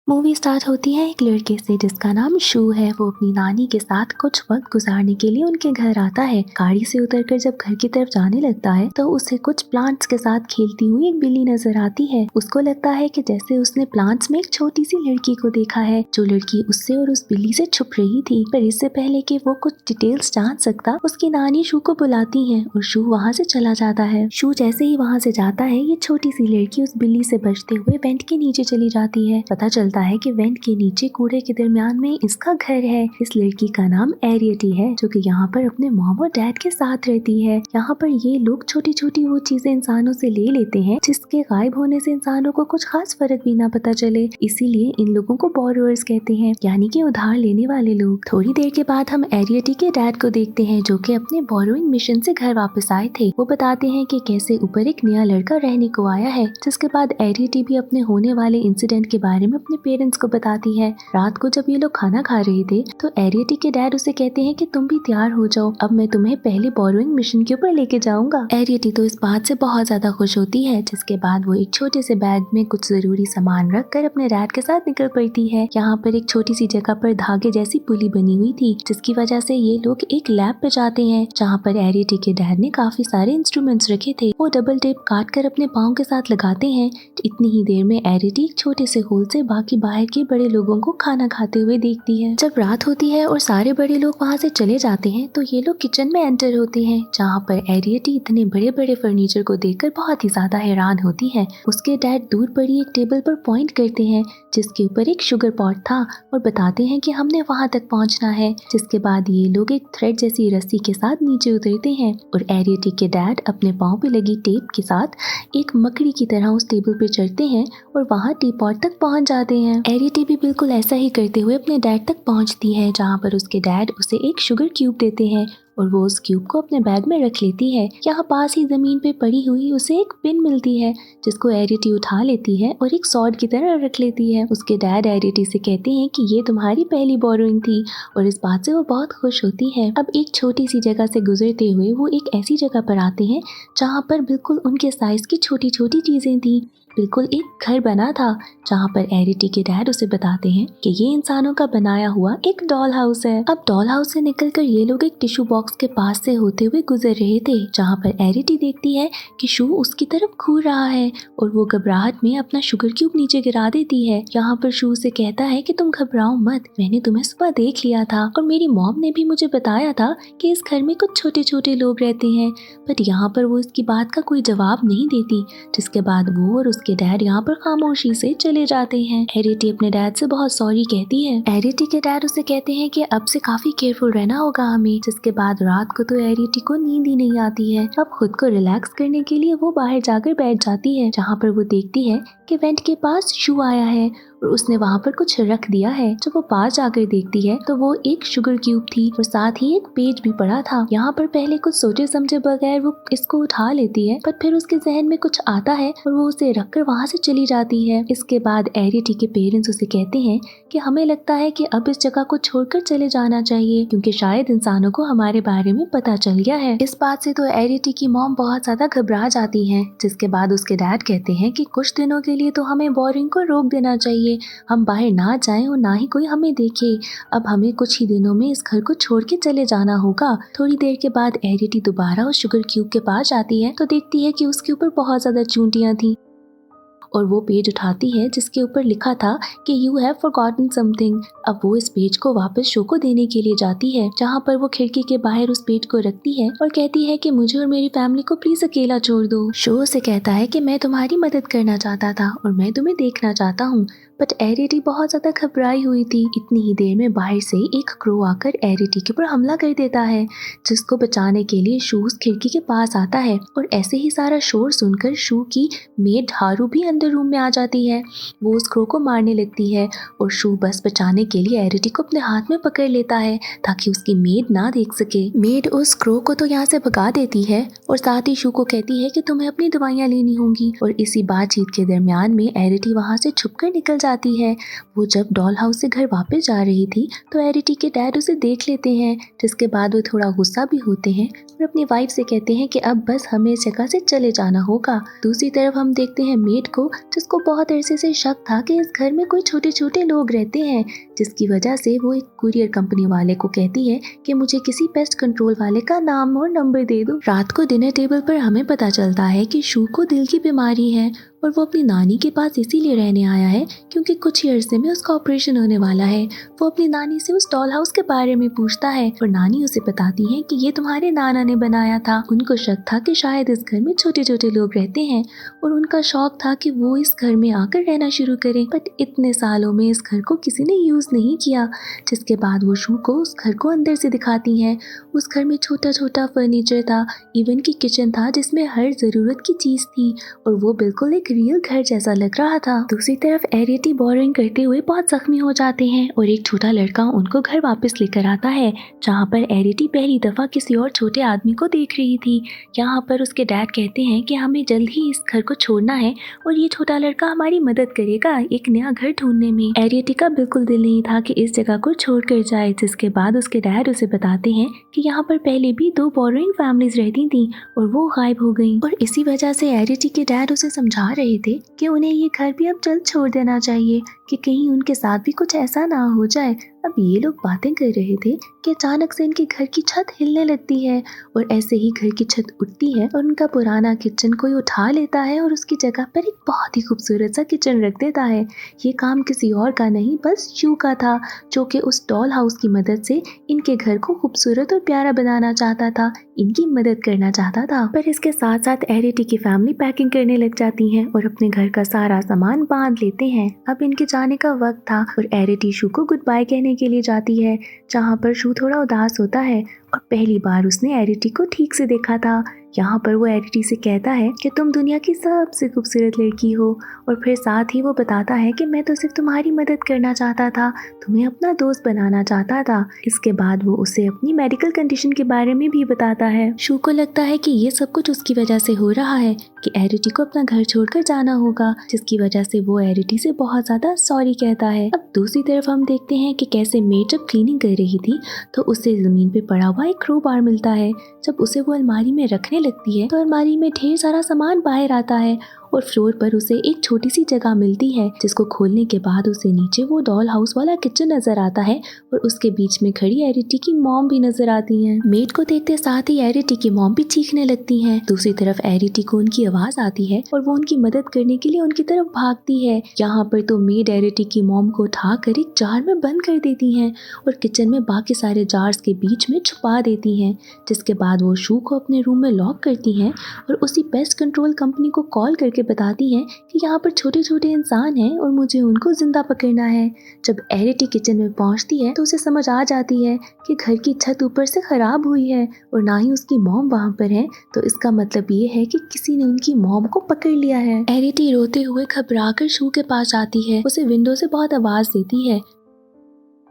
Movie start होती है एक लड़के से जिसका नाम शू है। वो अपनी नानी के साथ कुछ वक्त गुजारने के लिए उनके घर आता है। गाड़ी से उतरकर जब घर की तरफ जाने लगता है तो उसे कुछ प्लांट्स के साथ खेलती हुई एक बिल्ली नजर आती है। उसको लगता है कि जैसे उसने प्लांट्स में एक छोटी सी लड़की को देखा है, जो लड़की उससे और उस बिल्ली से छुप रही थी। पर इससे पहले कि वो कुछ डिटेल्स जान सकता, उसकी नानी शू को बुलाती है और शू वहाँ से चला जाता है। शू जैसे ही वहाँ से जाता है, ये छोटी सी लड़की उस बिल्ली से बचते हुए वेंट के नीचे चली जाती है। पता चलता है कि वेंट के नीचे कूड़े के दरमियान में इसका घर है। इस लड़की का नाम एरियटी है, जो कि यहाँ पर अपने मॉम और डैड के साथ रहती है। यहाँ पर ये लोग छोटी छोटी वो चीजें इंसानों से ले लेते हैं जिसके गायब होने से इंसानों को कुछ खास फर्क भी ना पता चले। इसीलिए इन लोगों को बोरोवर्स कहते हैं, यानी कि उधार लेने वाले लोग। थोड़ी देर के बाद हम एरियटी के डैड को देखते हैं, जो कि अपने बोरोइंग मिशन से घर वापस आए थे। वो बताते हैं कि कैसे ऊपर एक नया लड़का रहने को आया है। जिसके बाद एरियटी भी अपने होने वाले इंसिडेंट के बारे में अपने पेरेंट्स को बताती है। रात को जब ये लोग खाना खा रहे थे तो एरियटी के डैड उसे कहते हैं कि तुम भी तैयार हो जाओ, अब मैं तुम्हें पहले बोरोइंग मिशन के ऊपर लेके जाऊंगा। एरियटी तो इस बात से बहुत ज्यादा खुश होती है। जिसके बाद वो एक छोटे से बैग में कुछ जरूरी सामान रख कर अपने डैड के साथ निकल पड़ती है। यहाँ पर एक छोटी सी जगह पर धागे जैसी पुली बनी हुई थी, जिसकी वजह से ये लोग एक लैब पे जाते हैं, जहाँ पर एरियटी के डैड ने काफी सारे इंस्ट्रूमेंट्स रखे थे। वो डबल टेप काट कर अपने पाँव के साथ लगाते हैं। इतनी ही देर में एरियटी एक छोटे से होल से बाकी बाहर के बड़े लोगों को खाना खाते हुए देखती है। जब रात होती है और सारे बड़े लोग वहाँ से चले जाते हैं तो ये लोग किचन में एंटर होते हैं, जहाँ पर एरियटी इतने बड़े बड़े फर्नीचर को देखकर बहुत ही ज्यादा हैरान होती है। उसके डैड दूर पड़ी एक टेबल पर पॉइंट करते हैं, जिसके ऊपर एक शुगर पॉट था, और बताते हैं कि हमने वहाँ तक पहुँचना है। जिसके बाद ये लोग एक थ्रेड जैसी रस्सी के साथ नीचे उतरते हैं और एरियटी के डैड अपने पाँव पे लगी टेप के साथ एक मकड़ी की तरह उस टेबल पे चढ़ते हैं और वहाँ टी पॉट तक पहुँच जाते हैं। एरियटी भी बिल्कुल ऐसा ही करते हुए अपने डैड तक पहुँचती है, जहाँ पर उसके डैड उसे एक शुगर क्यूब देते हैं और वो उस क्यूब को अपने बैग में रख लेती है। यहाँ पास ही जमीन पे पड़ी हुई उसे एक पिन मिलती है, जिसको एरियटी उठा लेती है और एक सॉर्ड की तरह रख लेती है। उसके डैड एरियटी से कहते हैं कि ये तुम्हारी पहली बोरोइंग थी, और इस बात से वो बहुत खुश होती है। अब एक छोटी सी जगह से गुजरते हुए वो एक ऐसी जगह पर आते हैं जहाँ पर बिल्कुल उनके साइज की छोटी छोटी चीजें थी। बिल्कुल एक घर बना था, जहाँ पर एरियटी के डैड उसे बताते हैं कि ये इंसानों का बनाया हुआ एक डॉल हाउस है। अब डॉल हाउस से निकलकर ये लोग एक टिश्यू बॉक्स के पास से होते हुए गुजर रहे थे, जहाँ पर एरियटी देखती है कि शू उसकी तरफ घूर रहा है और वो घबराहट में अपना शुगर क्यूब नीचे गिरा देती है। यहाँ पर शू से कहता है कि तुम घबराओ मत, मैंने तुम्हें सुबह देख लिया था और मेरी मॉम ने भी मुझे बताया था कि इस घर में कुछ छोटे छोटे लोग रहते हैं। बट यहाँ पर वो इसकी बात का कोई जवाब नहीं देती। जिसके बाद वो और के डैड यहाँ पर खामोशी से चले जाते हैं। एरियटी अपने डैड से बहुत सॉरी कहती है। एरियटी के डैड उसे कहते हैं कि अब से काफी केयरफुल रहना होगा हमें। जिसके बाद रात को तो एरियटी को नींद ही नहीं आती है। अब खुद को रिलैक्स करने के लिए वो बाहर जाकर बैठ जाती है, जहाँ पर वो देखती है कि वेंट के पास शू आया है और उसने वहाँ पर कुछ रख दिया है। जब वो पास जाकर देखती है तो वो एक शुगर क्यूब थी और साथ ही एक पेज भी पड़ा था। यहाँ पर पहले कुछ सोचे समझे बगैर वो इसको उठा लेती है, पर फिर उसके जहन में कुछ आता है और वो उसे रखकर वहाँ से चली जाती है। इसके बाद एरियटी के पेरेंट्स उसे कहते हैं कि हमें लगता है कि अब इस जगह को छोड़कर चले जाना चाहिए, क्योंकि शायद इंसानों को हमारे बारे में पता चल गया है। इस बात से तो एरियटी की मॉम बहुत ज्यादा घबरा जाती है। जिसके बाद उसके डैड कहते हैं कि कुछ दिनों के लिए तो हमें बोरिंग को रोक देना चाहिए, हम बाहर ना जाएं और ना ही कोई हमें देखे। अब हमें कुछ ही दिनों में इस घर को छोड़ के चले जाना होगा। थोड़ी देर के बाद एरियटी दोबारा उस शुगर क्यूब के पास जाती है तो देखती है कि उसके ऊपर बहुत ज्यादा चूंटियां थी, और वो पेज उठाती है जिसके ऊपर लिखा था कि यू हैव फॉरगॉटन समथिंग। अब वो इस पेज को वापस शो को देने के लिए जाती है, जहाँ पर वो खिड़की के बाहर उस पेज को रखती है और कहती है कि मुझे और मेरी फैमिली को प्लीज अकेला छोड़ दो। शो से कहता है कि मैं तुम्हारी मदद करना चाहता था और मैं तुम्हें देखना चाहता हूँ, बट एरियटी बहुत ज्यादा घबराई हुई थी। इतनी ही देर में बाहर से एक क्रो आकर एरियटी के ऊपर हमला कर देता है, जिसको बचाने के लिए शू उस खिड़की के पास आता है। और ऐसे ही सारा शोर सुनकर शू की मेड हारू भी अंदर रूम में आ जाती है। वो उस क्रो को मारने लगती है और शू बस बचाने के लिए एरियटी को अपने हाथ में पकड़ लेता है ताकि उसकी मेड ना देख सके। मेड उस क्रो को तो यहाँ से भगा देती है और साथ ही शू को कहती है कि तुम्हें अपनी दवाइयाँ लेनी होंगी। और इसी बातचीत के दरमियान में एरियटी वहाँ से छुपकर निकल जाती है। वो जब डॉल हाउस से घर वापस जा रही थी तो एरिटी के डैड उसे देख लेते हैं, जिसके बाद वो थोड़ा गुस्सा भी होते हैं और अपनी वाइफ से कहते हैं कि अब बस हमें इस जगह से चले जाना होगा। दूसरी तरफ हम देखते हैं मेड को, जिसको बहुत अरसे से शक था कि इस घर में कोई छोटे छोटे लोग रहते हैं, जिसकी वजह से वो एक कुरियर कंपनी वाले को कहती है कि मुझे किसी पेस्ट कंट्रोल वाले का नाम और नंबर दे दो। रात को डिनर टेबल पर हमें पता चलता है कि शू को दिल की बीमारी है और वो अपनी नानी के पास इसीलिए रहने आया है क्योंकि कुछ ही अरसे में उसका ऑपरेशन होने वाला है। वो अपनी नानी से उस डॉल हाउस के बारे में पूछता है और नानी उसे बताती है कि ये तुम्हारे नाना ने बनाया था। उनको शक था कि शायद इस घर में छोटे छोटे लोग रहते हैं और उनका शौक था कि वो इस घर में आकर रहना शुरू करें, बट इतने सालों में इस घर को किसी ने यूज नहीं किया। जिसके बाद वो शू को उस घर को अंदर से दिखाती है। उस घर में छोटा छोटा फर्नीचर था, इवन की किचन था जिसमें हर जरूरत की चीज थी और वो बिल्कुल एक रियल घर जैसा लग रहा था। दूसरी तरफ एरिटी बोरिंग करते हुए बहुत जख्मी हो जाते हैं और एक छोटा लड़का उनको घर वापस लेकर आता है, जहाँ पर एरिटी पहली दफा किसी और छोटे आदमी को देख रही थी। यहाँ पर उसके डैड कहते हैं कि हमें जल्द ही इस घर को छोड़ना है और ये छोटा लड़का हमारी मदद करेगा एक नया घर ढूंढने में। एरिटी का बिल्कुल दिल नहीं था कि इस जगह को छोड़कर जाए, जिसके बाद उसके डैड उसे बताते हैं कि यहाँ पर पहले भी 2 बोरिंग फैमिलीज रहती थी और वो गायब हो गई और इसी वजह से एरिटी के डैड उसे समझा रहे थे कि उन्हें ये घर भी अब जल्द छोड़ देना चाहिए कि कहीं उनके साथ भी कुछ ऐसा ना हो जाए। अब ये लोग बातें कर रहे थे कि अचानक से इनके घर की छत हिलने लगती है और ऐसे ही घर की छत उठती है और उनका पुराना किचन कोई उठा लेता है और उसकी जगह पर एक बहुत ही खूबसूरत सा किचन रख देता है। ये काम किसी और का नहीं बस शू का था, जो कि उस डॉल हाउस की मदद से इनके घर को खूबसूरत और प्यारा बनाना चाहता था, इनकी मदद करना चाहता था। पर इसके साथ साथ एरिटी की फैमिली पैकिंग करने लग जाती है और अपने घर का सारा सामान बांध लेते हैं। अब इनके जाने का वक्त था और एरिटी शू को गुड बाय कहने के लिए जाती है, जहाँ पर शू थोड़ा उदास होता है और पहली बार उसने एरिटी को ठीक से देखा था। यहाँ पर वो एरिटी से कहता है कि तुम दुनिया की सबसे खूबसूरत लड़की हो और फिर साथ ही वो बताता है कि मैं तो सिर्फ तुम्हारी मदद करना चाहता था, तुम्हें अपना दोस्त बनाना चाहता था। इसके बाद वो उसे अपनी मेडिकल कंडीशन के बारे में भी बताता है। शू को लगता है कि ये सब कुछ उसकी वजह से हो रहा है कि एरिटी को अपना घर छोड़कर जाना होगा, जिसकी वजह से वो एरिटी से बहुत ज्यादा सॉरी कहता है। अब दूसरी तरफ हम देखते हैं कि कैसे मेड जब क्लीनिंग कर रही थी तो उसे जमीन पे पड़ा हुआ एक क्रोबार मिलता है। जब उसे वो अलमारी में रखने लगती है तो अलमारी में ढेर सारा सामान बाहर आता है और फ्लोर पर उसे एक छोटी सी जगह मिलती है, जिसको खोलने के बाद उसे नीचे वो डॉल हाउस वाला किचन नजर आता है और उसके बीच में खड़ी एरिटी की मॉम भी नजर आती हैं। मेड को देखते साथ ही एरिटी की मॉम भी चीखने लगती हैं। दूसरी तरफ एरिटी को उनकी आवाज आती है और वो उनकी मदद करने के लिए उनकी तरफ भागती है। यहाँ पर तो मेड एरिटी की मॉम को उठाकर एक जार में बंद कर देती हैं और किचन में बाकी सारे जार्स के बीच में छुपा देती हैं। जिसके बाद वो शू को अपने रूम में लॉक करती हैं और उसी पेस्ट कंट्रोल कंपनी को कॉल करके बताती हैं कि यहाँ पर छोटे छोटे इंसान हैं और मुझे उनको जिंदा पकड़ना है। जब एरिटी किचन में पहुँचती है तो उसे समझ आ जाती है कि घर की छत ऊपर से खराब हुई है और ना ही उसकी मॉम वहाँ पर है, तो इसका मतलब ये है कि किसी ने उनकी मॉम को पकड़ लिया है। एरिटी रोते हुए घबराकर शू के पास जाती है, उसे विंडो से बहुत आवाज देती है।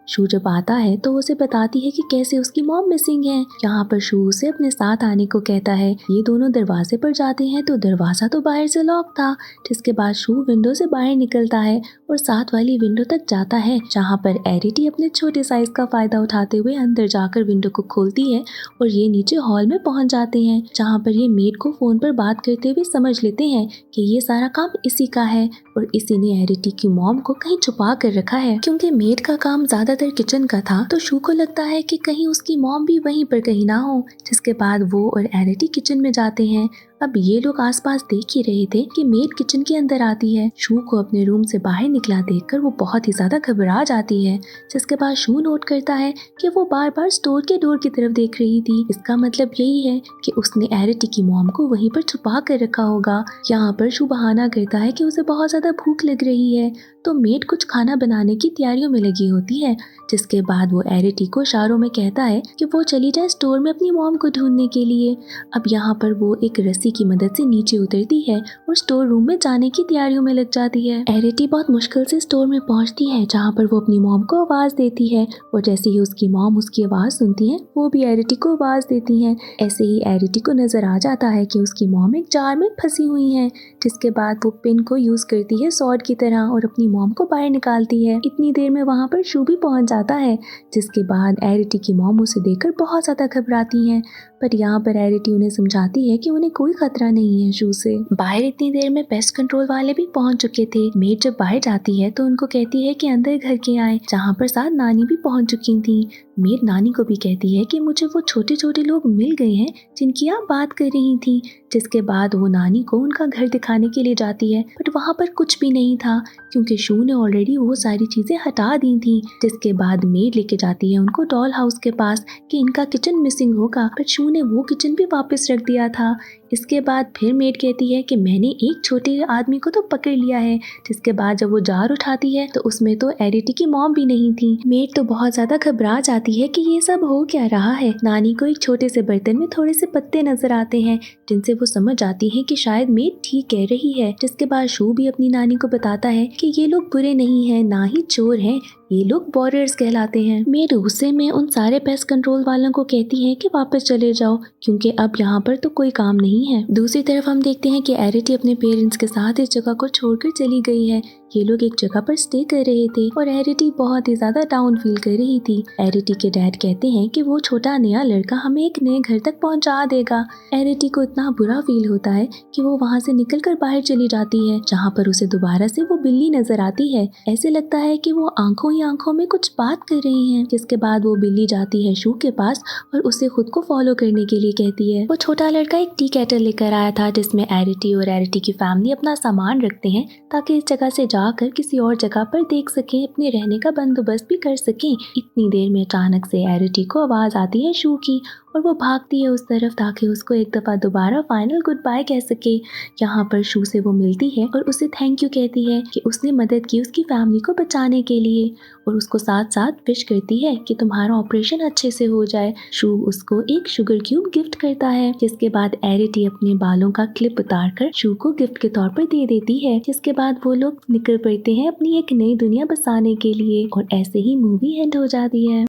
शू जब आता है तो उसे बताती है कि कैसे उसकी मॉम मिसिंग है। यहाँ पर शू उसे अपने साथ आने को कहता है। ये दोनों दरवाजे पर जाते हैं तो दरवाजा तो बाहर से लॉक था। जिसके बाद शू विंडो से बाहर निकलता है और साथ वाली विंडो तक जाता है, जहाँ पर एरिटी अपने छोटे साइज का फायदा उठाते हुए अंदर जाकर विंडो को खोलती है और ये नीचे हॉल में पहुंच जाते हैं, जहाँ पर ये मेड को फोन पर बात करते हुए समझ लेते हैं कि ये सारा काम इसी का है और इसी ने एरिटी की मॉम को कहीं छुपा कर रखा है। क्योंकि मेड का काम ज्यादातर किचन का था तो शू को लगता है कि कहीं उसकी मॉम भी वहीं पर कहीं ना हो। जिसके बाद वो और एरिटी किचन में जाते हैं। अब ये लोग आसपास देख ही रहे थे कि मेड किचन के अंदर आती है। शू को अपने रूम से बाहर निकला देखकर वो बहुत ही ज्यादा घबरा जाती है। जिसके बाद शू नोट करता है कि वो बार बार स्टोर के डोर की तरफ देख रही थी। इसका मतलब यही है कि उसने एरिटी की मॉम को वहीं पर छुपा कर रखा होगा। यहाँ पर शू बहाना करता है कि उसे बहुत ज्यादा भूख लग रही है, तो मेड कुछ खाना बनाने की तैयारियों में लगी होती है। जिसके बाद वो एरिटी को इशारों में कहता है कि वो चली जाए स्टोर में अपनी मॉम को ढूंढने के लिए। अब यहाँ पर वो एक रस्सी की मदद से नीचे उतरती है और स्टोर रूम में जाने की तैयारियों में लग जाती है। एरिटी बहुत मुश्किल से स्टोर में पहुंचती है जहां पर वो अपनी मॉम को आवाज देती है और जैसे ही उसकी मॉम उसकी आवाज सुनती है वो भी एरिटी को आवाज देती है। ऐसे ही एरिटी को नजर आ जाता है कि उसकी मॉम एक जार में फंसी हुई है, जिसके बाद वो पिन को यूज करती है सॉर्ड की तरह और अपनी मॉम को बाहर निकालती है। इतनी देर में वहाँ पर शू भी पहुँच जाता है, जिसके बाद एरिटी की मॉम उसे देखकर बहुत ज्यादा घबराती है, पर यहाँ पर एरिटी उन्हें समझाती है कि उन्हें कोई खतरा नहीं है शू से। बाहर इतनी देर में पेस्ट कंट्रोल वाले भी पहुंच चुके थे। मेड जब बाहर जाती है तो उनको कहती है कि अंदर घर के आए, जहाँ पर साथ नानी भी पहुंच चुकी थी। मेड नानी को भी कहती है कि मुझे वो छोटे छोटे लोग मिल गए हैं जिनकी आप बात कर रही थी, जिसके बाद वो नानी को उनका घर दिखाने के लिए जाती है, बट वहाँ पर कुछ भी नहीं था क्योंकि शू ने ऑलरेडी वो सारी चीजें हटा दी थी। जिसके बाद मेड लेके जाती है उनको डॉल हाउस के पास कि इनका किचन मिसिंग होगा, बट शू ने वो किचन भी वापस रख दिया था। इसके बाद फिर मेड कहती है कि मैंने एक छोटे आदमी को तो पकड़ लिया है। जिसके बाद जब वो जार उठाती है तो उसमें तो एरिटी की मॉम भी नहीं थी। मेड तो बहुत ज्यादा घबरा जाती है कि ये सब हो क्या रहा है। नानी को एक छोटे से बर्तन में थोड़े से पत्ते नजर आते हैं, जिनसे वो समझ जाती है कि शायद मेड ठीक कह रही है। जिसके बाद शू भी अपनी नानी को बताता है कि ये लोग बुरे नहीं हैं, ना ही चोर हैं, ये लोग बॉर्डर्स कहलाते हैं। मेड गुस्से में उन सारे पेस्ट कंट्रोल वालों को कहती है कि वापस चले जाओ क्योंकि अब यहाँ पर तो कोई काम नहीं है। दूसरी तरफ हम देखते हैं कि एरिटी अपने पेरेंट्स के साथ इस जगह को छोड़कर चली गई है। ये लोग एक जगह पर स्टे कर रहे थे और एरिटी बहुत ही ज्यादा डाउन फील कर रही थी। एरिटी के डैड कहते हैं कि वो छोटा नया लड़का हमें एक नए घर तक पहुंचा देगा। एरिटी को इतना बुरा फील होता है कि वो वहाँ से निकलकर बाहर चली जाती है, जहाँ पर उसे दोबारा से वो बिल्ली नजर आती है। ऐसे लगता है कि वो आंखों ही आंखों में कुछ बात कर रही हैं। जिसके बाद वो बिल्ली जाती है शू के पास और उसे खुद को फॉलो करने के लिए कहती है। वो छोटा लड़का एक टी केटल लेकर आया था जिसमें एरिटी और एरिटी की फैमिली अपना सामान रखते हैं ताकि इस जगह से जाकर किसी और जगह पर देख सकें, अपने रहने का बंदोबस्त भी कर सकें। इतनी देर में अचानक से एरिटी को आवाज आती है शू की और वो भागती है उस तरफ ताकि उसको एक दफ़ा दोबारा फाइनल गुड बाय कह सके। यहाँ पर शू से वो मिलती है और उसे थैंक यू कहती है कि उसने मदद की उसकी फैमिली को बचाने के लिए, और उसको साथ साथ विश करती है कि तुम्हारा ऑपरेशन अच्छे से हो जाए। शू उसको एक शुगर क्यूब गिफ्ट करता है, जिसके बाद एरिटी अपने बालों का क्लिप उतार कर शू को गिफ्ट के तौर पर दे देती है। जिसके बाद वो लोग निकल पड़ते हैं अपनी एक नई दुनिया बसाने के लिए और ऐसे ही मूवी एंड हो जाती है।